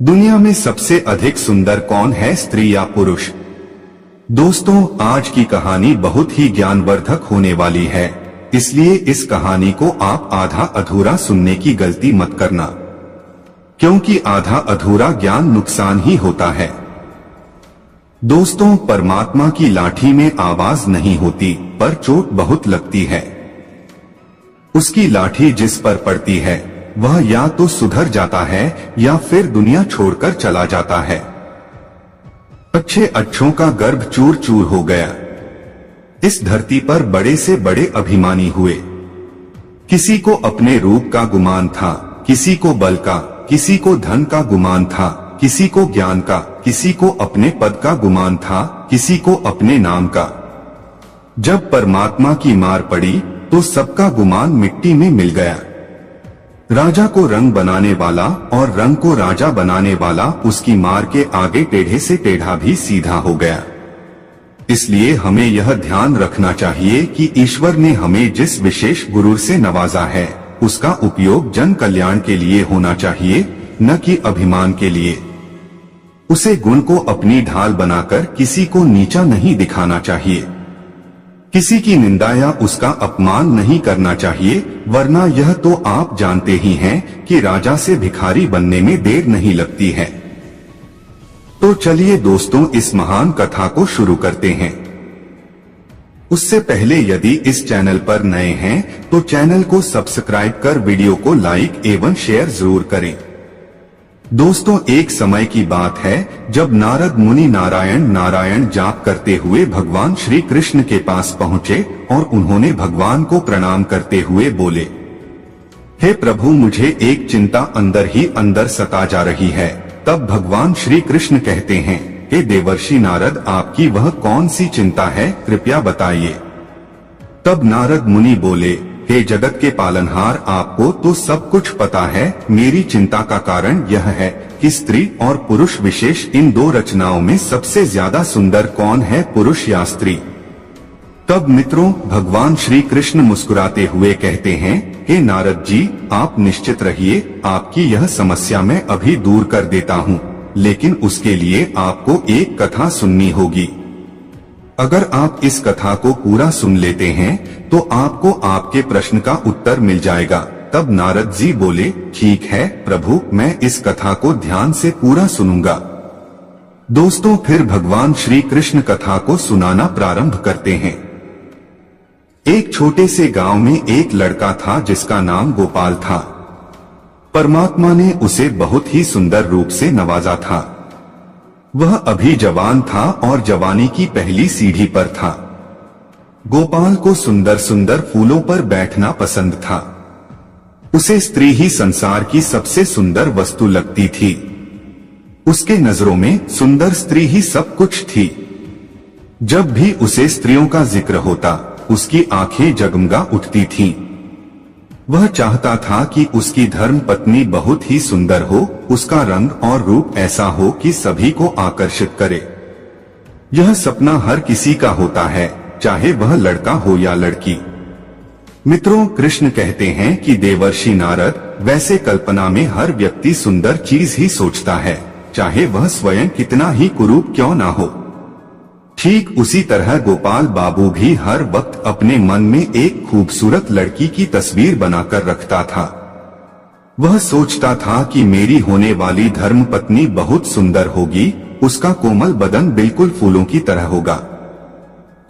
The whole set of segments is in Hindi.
दुनिया में सबसे अधिक सुंदर कौन है, स्त्री या पुरुष? दोस्तों, आज की कहानी बहुत ही ज्ञानवर्धक होने वाली है, इसलिए इस कहानी को आप आधा अधूरा सुनने की गलती मत करना, क्योंकि आधा अधूरा ज्ञान नुकसान ही होता है। दोस्तों, परमात्मा की लाठी में आवाज नहीं होती, पर चोट बहुत लगती है। उसकी लाठी जिस पर पड़ती है वह या तो सुधर जाता है या फिर दुनिया छोड़कर चला जाता है। अच्छे अच्छों का गर्भ चूर चूर हो गया। इस धरती पर बड़े से बड़े अभिमानी हुए। किसी को अपने रूप का गुमान था, किसी को बल का, किसी को धन का गुमान था, किसी को ज्ञान का, किसी को अपने पद का गुमान था, किसी को अपने नाम का। जब परमात्मा की मार पड़ी तो सबका गुमान मिट्टी में मिल गया। राजा को रंग बनाने वाला और रंग को राजा बनाने वाला उसकी मार के आगे टेढ़े से टेढ़ा भी सीधा हो गया। इसलिए हमें यह ध्यान रखना चाहिए कि ईश्वर ने हमें जिस विशेष गुरु से नवाजा है उसका उपयोग जन कल्याण के लिए होना चाहिए, न कि अभिमान के लिए। उसे गुण को अपनी ढाल बनाकर किसी को नीचा नहीं दिखाना चाहिए। किसी की निंदा या उसका अपमान नहीं करना चाहिए, वरना यह तो आप जानते ही हैं कि राजा से भिखारी बनने में देर नहीं लगती है। तो चलिए दोस्तों, इस महान कथा को शुरू करते हैं। उससे पहले यदि इस चैनल पर नए हैं तो चैनल को सब्सक्राइब कर वीडियो को लाइक एवं शेयर जरूर करें। दोस्तों, एक समय की बात है जब नारद मुनि नारायण नारायण जाप करते हुए भगवान श्री कृष्ण के पास पहुँचे और उन्होंने भगवान को प्रणाम करते हुए बोले, हे प्रभु, मुझे एक चिंता अंदर ही अंदर सता जा रही है। तब भगवान श्री कृष्ण कहते हैं, हे देवर्षि नारद, आपकी वह कौन सी चिंता है, कृपया बताइए। तब नारद मुनि बोले, हे जगत के पालनहार, आपको तो सब कुछ पता है। मेरी चिंता का कारण यह है कि स्त्री और पुरुष विशेष इन दो रचनाओं में सबसे ज्यादा सुंदर कौन है, पुरुष या स्त्री? तब मित्रों, भगवान श्री कृष्ण मुस्कुराते हुए कहते हैं, हे नारद जी, आप निश्चित रहिए, आपकी यह समस्या मैं अभी दूर कर देता हूँ, लेकिन उसके लिए आपको एक कथा सुननी होगी। अगर आप इस कथा को पूरा सुन लेते हैं तो आपको आपके प्रश्न का उत्तर मिल जाएगा। तब नारद जी बोले, ठीक है प्रभु, मैं इस कथा को ध्यान से पूरा सुनूंगा। दोस्तों, फिर भगवान श्री कृष्ण कथा को सुनाना प्रारंभ करते हैं। एक छोटे से गांव में एक लड़का था जिसका नाम गोपाल था। परमात्मा ने उसे बहुत ही सुंदर रूप से नवाजा था। वह अभी जवान था और जवानी की पहली सीढ़ी पर था। गोपाल को सुंदर सुंदर फूलों पर बैठना पसंद था। उसे स्त्री ही संसार की सबसे सुंदर वस्तु लगती थी। उसके नजरों में सुंदर स्त्री ही सब कुछ थी। जब भी उसे स्त्रियों का जिक्र होता, उसकी आंखें जगमगा उठती थीं। वह चाहता था कि उसकी धर्म पत्नी बहुत ही सुंदर हो, उसका रंग और रूप ऐसा हो कि सभी को आकर्षित करे। यह सपना हर किसी का होता है, चाहे वह लड़का हो या लड़की। मित्रों, कृष्ण कहते हैं कि देवर्षि नारद, वैसे कल्पना में हर व्यक्ति सुंदर चीज ही सोचता है, चाहे वह स्वयं कितना ही कुरूप क्यों ना हो। ठीक उसी तरह गोपाल बाबू भी हर वक्त अपने मन में एक खूबसूरत लड़की की तस्वीर बनाकर रखता था। वह सोचता था कि मेरी होने वाली धर्म पत्नी बहुत सुंदर होगी, उसका कोमल बदन बिल्कुल फूलों की तरह होगा,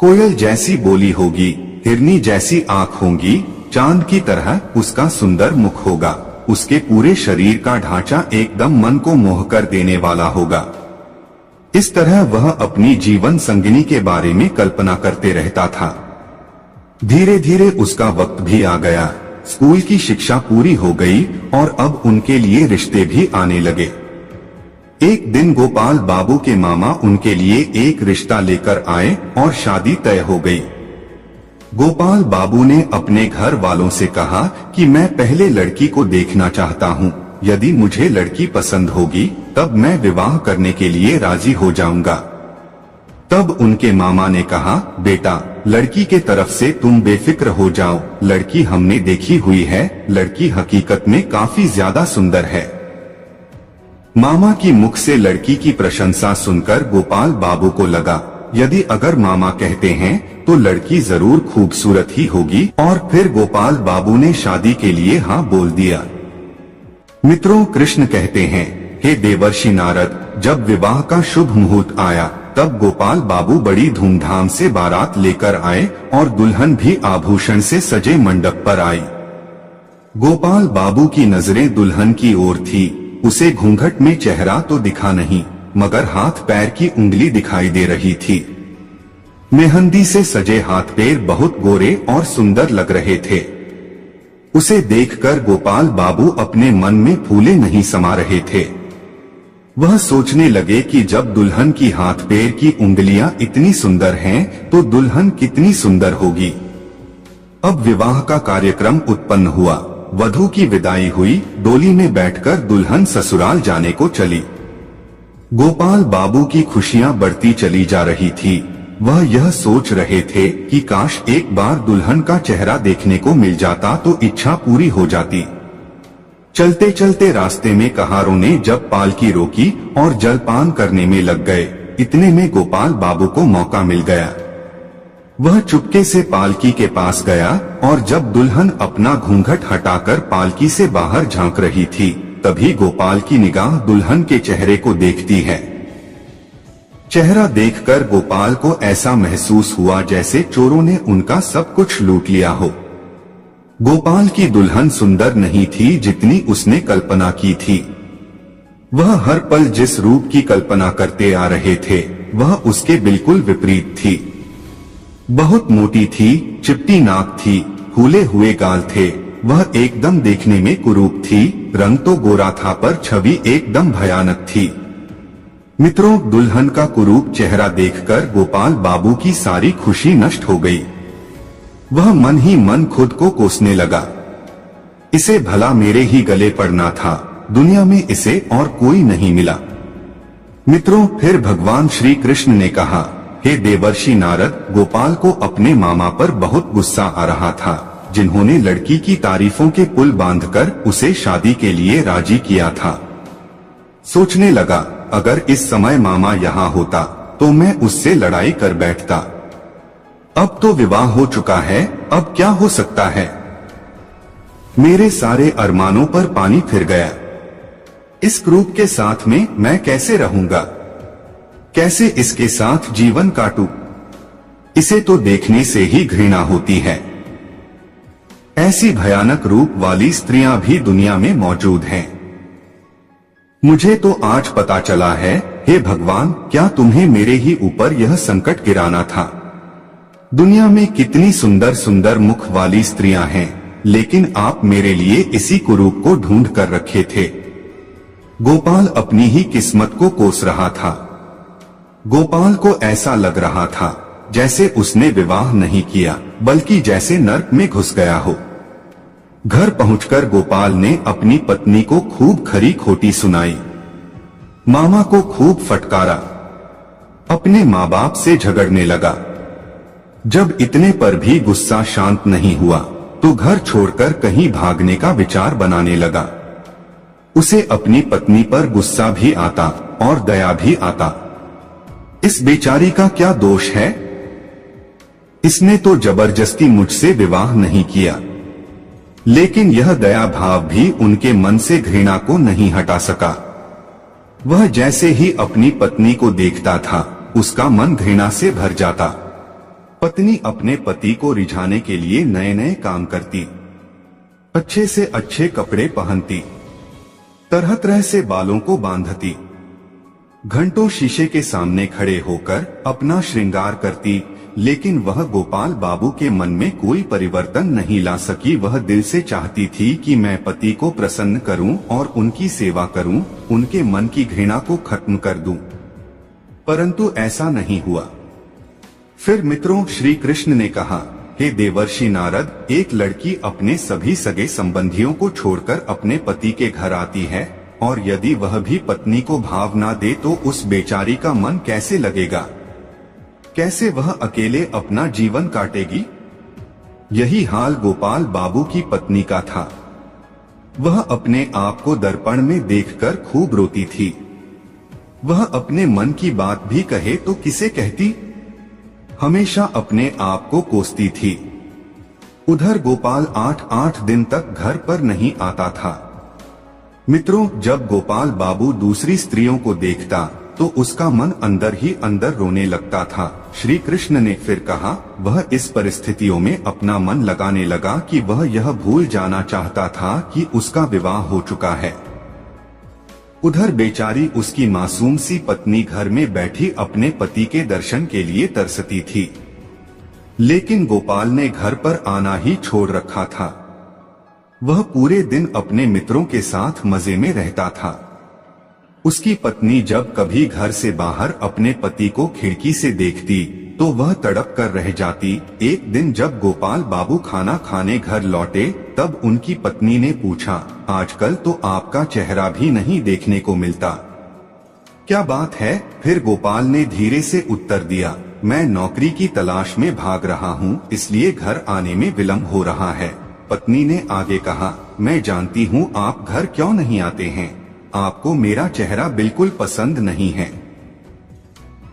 कोयल जैसी बोली होगी, हिरनी जैसी आंख होंगी, चांद की तरह उसका सुंदर मुख होगा, उसके पूरे शरीर का ढांचा एकदम मन को मोह कर देने वाला होगा। इस तरह वह अपनी जीवन संगिनी के बारे में कल्पना करते रहता था। धीरे धीरे उसका वक्त भी आ गया। स्कूल की शिक्षा पूरी हो गई और अब उनके लिए रिश्ते भी आने लगे। एक दिन गोपाल बाबू के मामा उनके लिए एक रिश्ता लेकर आए और शादी तय हो गई। गोपाल बाबू ने अपने घर वालों से कहा कि मैं पहले लड़की को देखना चाहता हूँ, यदि मुझे लड़की पसंद होगी तब मैं विवाह करने के लिए राजी हो जाऊंगा। तब उनके मामा ने कहा, बेटा, लड़की के तरफ से तुम बेफिक्र हो जाओ, लड़की हमने देखी हुई है, लड़की हकीकत में काफी ज्यादा सुंदर है। मामा की मुख से लड़की की प्रशंसा सुनकर गोपाल बाबू को लगा, यदि अगर मामा कहते हैं तो लड़की जरूर खूबसूरत ही होगी, और फिर गोपाल बाबू ने शादी के लिए हाँ बोल दिया। मित्रों, कृष्ण कहते हैं, हे देवर्षि नारद, जब विवाह का शुभ मुहूर्त आया तब गोपाल बाबू बड़ी धूमधाम से बारात लेकर आए और दुल्हन भी आभूषण से सजे मंडप पर आई। गोपाल बाबू की नजरें दुल्हन की ओर थी। उसे घूंघट में चेहरा तो दिखा नहीं, मगर हाथ पैर की उंगली दिखाई दे रही थी। मेहंदी से सजे हाथ पैर बहुत गोरे और सुंदर लग रहे थे। उसे देखकर गोपाल बाबू अपने मन में फूले नहीं समा रहे थे। वह सोचने लगे कि जब दुल्हन की हाथ पैर की उंगलियां इतनी सुंदर हैं, तो दुल्हन कितनी सुंदर होगी। अब विवाह का कार्यक्रम उत्पन्न हुआ। वधू की विदाई हुई। डोली में बैठकर दुल्हन ससुराल जाने को चली। गोपाल बाबू की खुशियां बढ़ती चली जा रही थी। वह यह सोच रहे थे कि काश एक बार दुल्हन का चेहरा देखने को मिल जाता तो इच्छा पूरी हो जाती। चलते चलते रास्ते में कहारों ने जब पालकी रोकी और जलपान करने में लग गए, इतने में गोपाल बाबू को मौका मिल गया। वह चुपके से पालकी के पास गया और जब दुल्हन अपना घूंघट हटाकर पालकी से बाहर झांक रही थी, तभी गोपाल की निगाह दुल्हन के चेहरे को देखती है। चेहरा देखकर गोपाल को ऐसा महसूस हुआ जैसे चोरों ने उनका सब कुछ लूट लिया हो। गोपाल की दुल्हन सुंदर नहीं थी जितनी उसने कल्पना की थी। वह हर पल जिस रूप की कल्पना करते आ रहे थे, वह उसके बिल्कुल विपरीत थी। बहुत मोटी थी, चिपटी नाक थी, फूले हुए गाल थे। वह एकदम देखने में कुरूप थी। रंग तो गोरा था पर छवि एकदम भयानक थी। मित्रों, दुल्हन का कुरूप चेहरा देखकर गोपाल बाबू की सारी खुशी नष्ट हो गई। वह मन ही मन खुद को कोसने लगा। इसे भला मेरे ही गले पड़ना था, दुनिया में इसे और कोई नहीं मिला। मित्रों, फिर भगवान श्री कृष्ण ने कहा, हे देवर्षि नारद, गोपाल को अपने मामा पर बहुत गुस्सा आ रहा था, जिन्होंने लड़की की तारीफों के पुल बांधकर उसे शादी के लिए राजी किया था। सोचने लगा, अगर इस समय मामा यहाँ होता तो मैं उससे लड़ाई कर बैठता। अब तो विवाह हो चुका है, अब क्या हो सकता है। मेरे सारे अरमानों पर पानी फिर गया। इस क्रूप के साथ में मैं कैसे रहूंगा, कैसे इसके साथ जीवन काटूं। इसे तो देखने से ही घृणा होती है। ऐसी भयानक रूप वाली स्त्रियां भी दुनिया में मौजूद हैं। मुझे तो आज पता चला है, हे भगवान, क्या तुम्हें मेरे ही ऊपर यह संकट गिराना था। दुनिया में कितनी सुंदर सुंदर मुख वाली स्त्रियां हैं, लेकिन आप मेरे लिए इसी कुरूप को ढूंढ कर रखे थे। गोपाल अपनी ही किस्मत को कोस रहा था। गोपाल को ऐसा लग रहा था जैसे उसने विवाह नहीं किया, बल्कि जैसे नर्क में घुस गया हो। घर पहुंचकर गोपाल ने अपनी पत्नी को खूब खरी खोटी सुनाई, मामा को खूब फटकारा, अपने माँ बाप से झगड़ने लगा। जब इतने पर भी गुस्सा शांत नहीं हुआ, तो घर छोड़कर कहीं भागने का विचार बनाने लगा। उसे अपनी पत्नी पर गुस्सा भी आता और दया भी आता। इस बेचारी का क्या दोष है? इसने तो जबरदस्ती मुझसे विवाह नहीं किया। लेकिन यह दया भाव भी उनके मन से घृणा को नहीं हटा सका। वह जैसे ही अपनी पत्नी को देखता था, उसका मन घृणा से भर जाता। पत्नी अपने पति को रिझाने के लिए नए नए काम करती, अच्छे से अच्छे कपड़े पहनती, तरह तरह से बालों को बांधती, घंटों शीशे के सामने खड़े होकर अपना श्रृंगार करती। लेकिन वह गोपाल बाबू के मन में कोई परिवर्तन नहीं ला सकी। वह दिल से चाहती थी कि मैं पति को प्रसन्न करूं और उनकी सेवा करूं, उनके मन की घृणा को खत्म कर दूं, परंतु ऐसा नहीं हुआ। फिर मित्रों, श्री कृष्ण ने कहा, हे देवर्षि नारद, एक लड़की अपने सभी सगे संबंधियों को छोड़कर अपने पति के घर आती है, और यदि वह भी पत्नी को भाव ना दे तो उस बेचारी का मन कैसे लगेगा? कैसे वह अकेले अपना जीवन काटेगी? यही हाल गोपाल बाबू की पत्नी का था। वह अपने आप को दर्पण में देखकर खूब रोती थी। वह अपने मन की बात भी कहे तो किसे कहती, हमेशा अपने आप को कोसती थी। उधर गोपाल 8-8 दिन तक घर पर नहीं आता था। मित्रों, जब गोपाल बाबू दूसरी स्त्रियों को देखता तो उसका मन अंदर ही अंदर रोने लगता था। श्री कृष्ण ने फिर कहा, वह इस परिस्थितियों में अपना मन लगाने लगा कि वह यह भूल जाना चाहता था कि उसका विवाह हो चुका है। उधर बेचारी उसकी मासूम सी पत्नी घर में बैठी अपने पति के दर्शन के लिए तरसती थी, लेकिन गोपाल ने घर पर आना ही छोड़ रखा था। वह पूरे दिन अपने मित्रों के साथ मजे में रहता था। उसकी पत्नी जब कभी घर से बाहर अपने पति को खिड़की से देखती तो वह तड़प कर रह जाती। एक दिन जब गोपाल बाबू खाना खाने घर लौटे तब उनकी पत्नी ने पूछा, आजकल तो आपका चेहरा भी नहीं देखने को मिलता, क्या बात है? फिर गोपाल ने धीरे से उत्तर दिया, मैं नौकरी की तलाश में भाग रहा हूँ, इसलिए घर आने में विलम्ब हो रहा है। पत्नी ने आगे कहा, मैं जानती हूँ आप घर क्यों नहीं आते हैं, आपको मेरा चेहरा बिल्कुल पसंद नहीं है।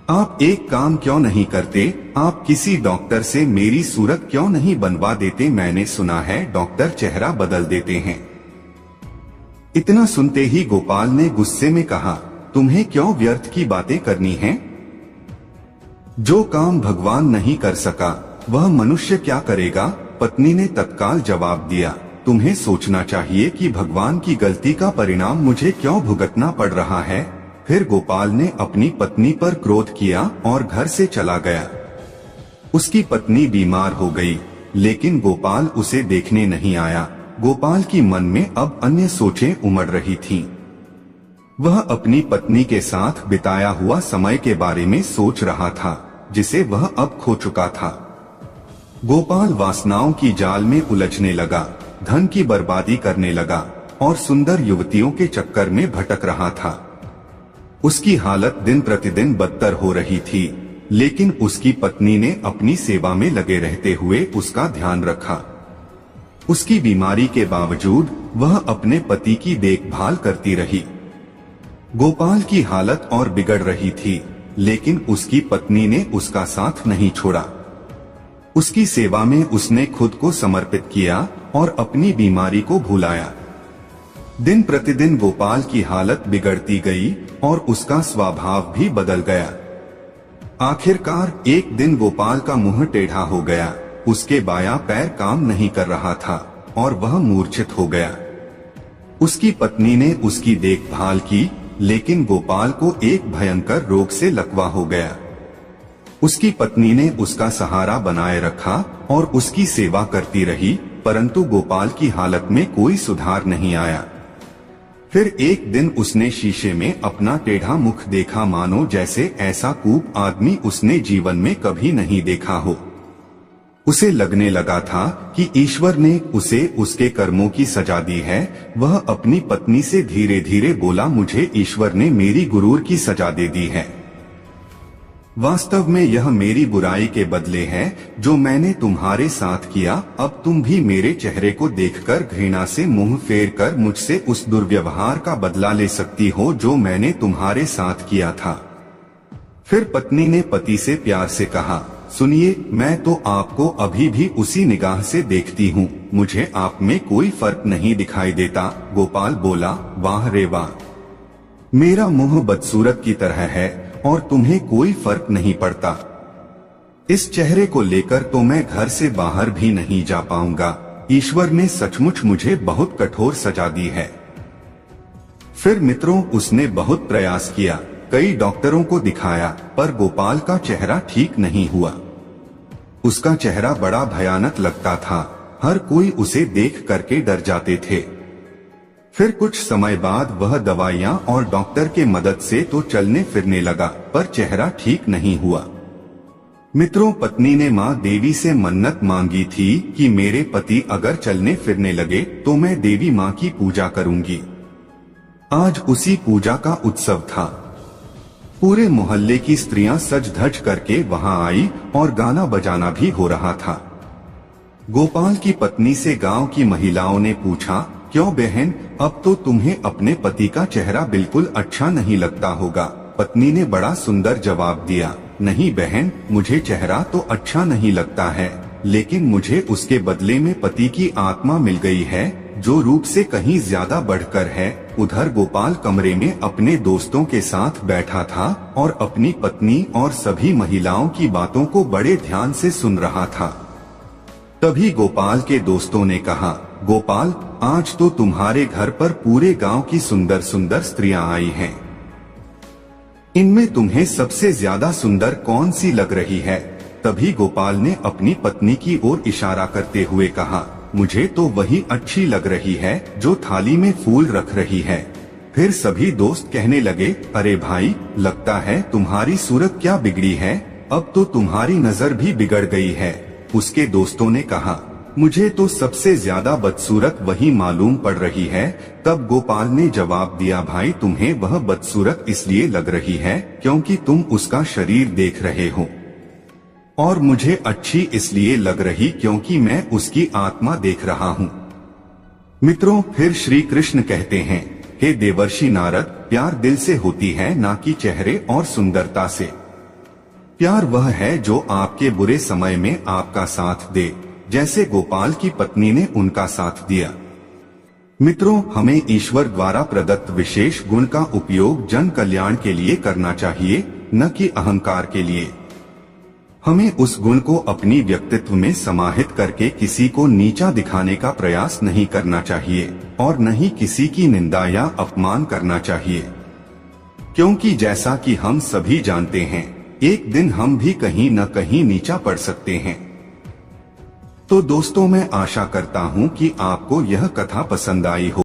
आप एक काम क्यों नहीं करते, आप किसी डॉक्टर से मेरी सूरत क्यों नहीं बनवा देते? मैंने सुना है डॉक्टर चेहरा बदल देते हैं। इतना सुनते ही गोपाल ने गुस्से में कहा, तुम्हें क्यों व्यर्थ की बातें करनी हैं? जो काम भगवान नहीं कर सका वह मनुष्य क्या करेगा? पत्नी ने तत्काल जवाब दिया, तुम्हें सोचना चाहिए कि भगवान की गलती का परिणाम मुझे क्यों भुगतना पड़ रहा है। फिर गोपाल ने अपनी पत्नी पर क्रोध किया और घर से चला गया। उसकी पत्नी बीमार हो गई, लेकिन गोपाल उसे देखने नहीं आया। गोपाल की मन में अब अन्य सोचें उमड़ रही थीं। वह अपनी पत्नी के साथ बिताया हुआ समय के बारे में सोच रहा था, जिसे वह अब खो चुका था। गोपाल वासनाओं की जाल में उलझने लगा, धन की बर्बादी करने लगा और सुंदर युवतियों के चक्कर में भटक रहा था। उसकी हालत दिन प्रतिदिन बदतर हो रही थी, लेकिन उसकी पत्नी ने अपनी सेवा में लगे रहते हुए उसका ध्यान रखा। उसकी बीमारी के बावजूद वह अपने पति की देखभाल करती रही। गोपाल की हालत और बिगड़ रही थी, लेकिन उसकी पत्नी ने उसका साथ नहीं छोड़ा। उसकी सेवा में उसने खुद को समर्पित किया और अपनी बीमारी को भुलाया। दिन प्रतिदिन गोपाल की हालत बिगड़ती गई और उसका स्वभाव भी बदल गया। आखिरकार एक दिन गोपाल का मुंह टेढ़ा हो गया, उसके बायां पैर काम नहीं कर रहा था और वह मूर्छित हो गया। उसकी पत्नी ने उसकी देखभाल की, लेकिन गोपाल को एक भयंकर रोग से लकवा हो गया। उसकी पत्नी ने उसका सहारा बनाए रखा और उसकी सेवा करती रही, परंतु गोपाल की हालत में कोई सुधार नहीं आया। फिर एक दिन उसने शीशे में अपना टेढ़ा मुख देखा, मानो जैसे ऐसा कूप आदमी उसने जीवन में कभी नहीं देखा हो। उसे लगने लगा था कि ईश्वर ने उसे उसके कर्मों की सजा दी है। वह अपनी पत्नी से धीरे धीरे बोला, मुझे ईश्वर ने मेरी गुरूर की सजा दे दी है। वास्तव में यह मेरी बुराई के बदले है जो मैंने तुम्हारे साथ किया। अब तुम भी मेरे चेहरे को देखकर घृणा से मुंह फेर कर मुझसे उस दुर्व्यवहार का बदला ले सकती हो जो मैंने तुम्हारे साथ किया था। फिर पत्नी ने पति से प्यार से कहा, सुनिए, मैं तो आपको अभी भी उसी निगाह से देखती हूँ, मुझे आप में कोई फर्क नहीं दिखाई देता। गोपाल बोला, वाह रे वाह, मेरा मुंह बदसूरत की तरह है और तुम्हें कोई फर्क नहीं पड़ता। इस चेहरे को लेकर तो मैं घर से बाहर भी नहीं जा पाऊंगा। ईश्वर ने सचमुच मुझे बहुत कठोर सजा दी है। फिर मित्रों, उसने बहुत प्रयास किया, कई डॉक्टरों को दिखाया, पर गोपाल का चेहरा ठीक नहीं हुआ। उसका चेहरा बड़ा भयानक लगता था, हर कोई उसे देख करके डर जाते थे। फिर कुछ समय बाद वह दवाइयां और डॉक्टर के मदद से तो चलने फिरने लगा, पर चेहरा ठीक नहीं हुआ। मित्रों, पत्नी ने माँ देवी से मन्नत मांगी थी कि मेरे पति अगर चलने फिरने लगे तो मैं देवी माँ की पूजा करूंगी। आज उसी पूजा का उत्सव था। पूरे मोहल्ले की स्त्रियां सज धज करके वहां आई और गाना बजाना भी हो रहा था। गोपाल की पत्नी से गांव की महिलाओं ने पूछा, क्यों बहन, अब तो तुम्हें अपने पति का चेहरा बिल्कुल अच्छा नहीं लगता होगा। पत्नी ने बड़ा सुंदर जवाब दिया, नहीं बहन, मुझे चेहरा तो अच्छा नहीं लगता है, लेकिन मुझे उसके बदले में पति की आत्मा मिल गई है, जो रूप से कहीं ज्यादा बढ़कर है। उधर गोपाल कमरे में अपने दोस्तों के साथ बैठा था और अपनी पत्नी और सभी महिलाओं की बातों को बड़े ध्यान से सुन रहा था। तभी गोपाल के दोस्तों ने कहा, गोपाल, आज तो तुम्हारे घर पर पूरे गांव की सुंदर सुंदर स्त्रियां आई हैं। इनमें तुम्हें सबसे ज्यादा सुंदर कौन सी लग रही है? तभी गोपाल ने अपनी पत्नी की ओर इशारा करते हुए कहा, मुझे तो वही अच्छी लग रही है जो थाली में फूल रख रही है। फिर सभी दोस्त कहने लगे, अरे भाई, लगता है तुम्हारी सूरत क्या बिगड़ी है, अब तो तुम्हारी नजर भी बिगड़ गई है। उसके दोस्तों ने कहा, मुझे तो सबसे ज्यादा बदसूरत वही मालूम पड़ रही है। तब गोपाल ने जवाब दिया, भाई, तुम्हें वह बदसूरत इसलिए लग रही है क्योंकि तुम उसका शरीर देख रहे हो, और मुझे अच्छी इसलिए लग रही क्योंकि मैं उसकी आत्मा देख रहा हूँ। मित्रों, फिर श्री कृष्ण कहते हैं, हे देवर्षि नारद, प्यार दिल से होती है, ना कि चेहरे और सुंदरता से। प्यार वह है जो आपके बुरे समय में आपका साथ दे, जैसे गोपाल की पत्नी ने उनका साथ दिया। मित्रों, हमें ईश्वर द्वारा प्रदत्त विशेष गुण का उपयोग जन कल्याण के लिए करना चाहिए, न कि अहंकार के लिए। हमें उस गुण को अपनी व्यक्तित्व में समाहित करके किसी को नीचा दिखाने का प्रयास नहीं करना चाहिए और न ही किसी की निंदा या अपमान करना चाहिए, क्योंकि जैसा कि हम सभी जानते हैं, एक दिन हम भी कहीं न कहीं नीचा पड़ सकते हैं। तो दोस्तों, मैं आशा करता हूँ कि आपको यह कथा पसंद आई हो।